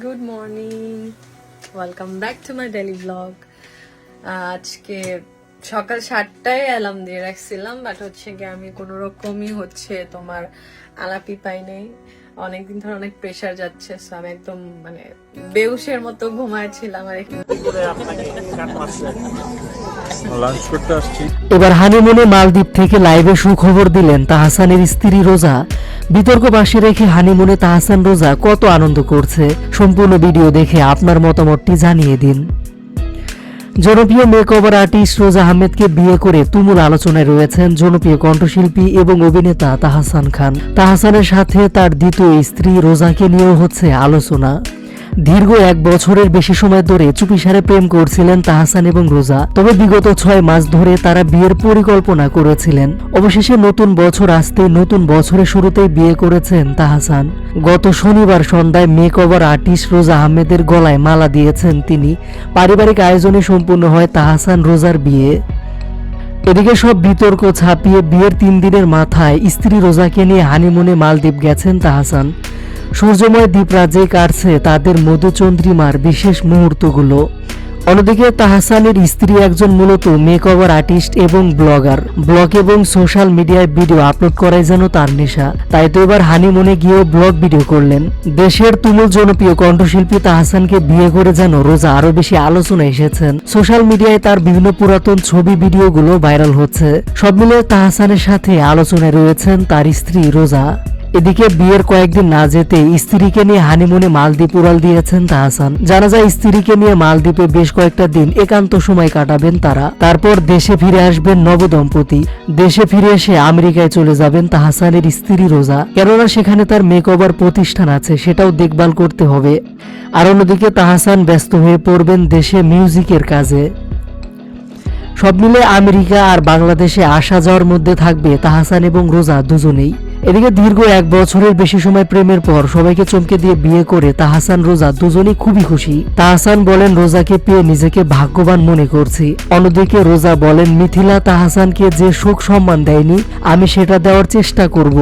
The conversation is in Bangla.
Good morning, welcome back to my daily blog. আজকে সকাল 7টায় অ্যালার্ম দিয়ে রাখছিলাম, বাট হচ্ছে কি আমি কোনো রকমই তোমার আলাপই পাই নাই। অনেকদিন ধরে অনেক প্রেশার যাচ্ছে, সো আমি একদম বেউসের মতো ঘুমাইছিলাম আর এবার হানিমুনে মালদ্বীপ থেকে লাইভে সুখবর দিলেন তাহসানের স্ত্রী রোজা। বিতর্ক পাশে রেখে হানিমুনে তাহসান রোজা কত আনন্দ করছে, সম্পূর্ণ ভিডিও দেখে আপনার মতামতটি জানিয়ে দিন। জনপ্রিয় মেকওভার আর্টিস্ট রোজা আহমেদকে বিয়ে করে তুমুল আলোচনায় রয়েছেন জনপ্রিয় কণ্ঠশিল্পী এবং অভিনেতা তাহসান খান। তাহসানের সাথে তার দ্বিতীয় স্ত্রী রোজাকে নিয়েও হচ্ছে আলোচনা। দীর্ঘ 1 বছরের বেশি সময় ধরে চুপিসারে প্রেম করছিলেন তাহসান এবং রোজা, তবে বিগত 6 মাস ধরে তারা বিয়ের পরিকল্পনা করেছিলেন। অবশেষে নতুন বছর আসতেই নতুন বছরের শুরুতেই বিয়ে করেছেন তাহসান। গত শনিবার সন্ধ্যায় মেকওভার আর্টিস্ট রোজা আহমেদের গলায় মালা দিয়েছেন তিনি। পারিবারিক আয়োজনে সম্পূর্ণ হয় তাহসান রোজার বিয়ে। এদিকে সব বিতর্ক ছাপিয়ে বিয়ের 3 দিনের মাথায় স্ত্রী রোজাকে নিয়ে হানিমুনে মালদ্বীপ গেছেন তাহসান। সূর্যময় দ্বীপরাজ্যে কাটছে তাদের মধুচন্দ্রিমার বিশেষ মুহূর্তগুলো। অন্যদিকে তাহসানের স্ত্রী একজন মূলত মেকওভার আর্টিস্ট এবং ব্লগার। ব্লগ এবং সোশ্যাল মিডিয়ায় ভিডিও আপলোড করাই যেন তার নেশা, তাই তো এবার হানিমুনে গিয়েও ব্লগ ভিডিও করলেন। দেশের তুমুল জনপ্রিয় কণ্ঠশিল্পী তাহসানকে বিয়ে করে যেন রোজা আরো বেশি আলোচনায় এসেছেন। সোশ্যাল মিডিয়ায় তার বিভিন্ন পুরাতন ছবি ভিডিওগুলো ভাইরাল হচ্ছে। সব মিলিয়ে তাহসানের সাথে আলোচনায় রয়েছেন তার স্ত্রী রোজা। এদিকে বিয়ের কয়েকদিন না যেতে স্ত্রীকে নিয়ে হানিমুনে মালদ্বীপ উড়াল দিয়েছেন তাহসান। জানা যায় স্ত্রীকে নিয়ে মালদ্বীপে বেশ কয়েকটা দিন একান্ত সময় কাটাবেন তারা, তারপর দেশে ফিরে আসবেন নবদম্পতি। দেশে ফিরে এসে আমেরিকায় চলে যাবেন তাহসানের স্ত্রী রোজা, কেননা সেখানে তার মেকওভার প্রতিষ্ঠান আছে, সেটাও দেখভাল করতে হবে। আর অন্যদিকে তাহসান ব্যস্ত হয়ে পড়বেন দেশে মিউজিকের কাজে। সব মিলে আমেরিকা আর বাংলাদেশে আসা যাওয়ার মধ্যে থাকবে তাহসান এবং রোজা দুজনেই। এদিকে দীর্ঘ 1 বছরের বেশি সময় প্রেমের পর সবাইকে চমকে দিয়ে বিয়ে করে তাহসান রোজা দুজনেই খুবই খুশি। তাহসান বলেন, রোজাকে পেয়ে নিজেকে ভাগ্যবান মনে করছি। অন্যদিকে রোজা বলেন, মিথিলা তাহসানকে যে সুখ সম্মান দেয়নি, আমি সেটা দেওয়ার চেষ্টা করব।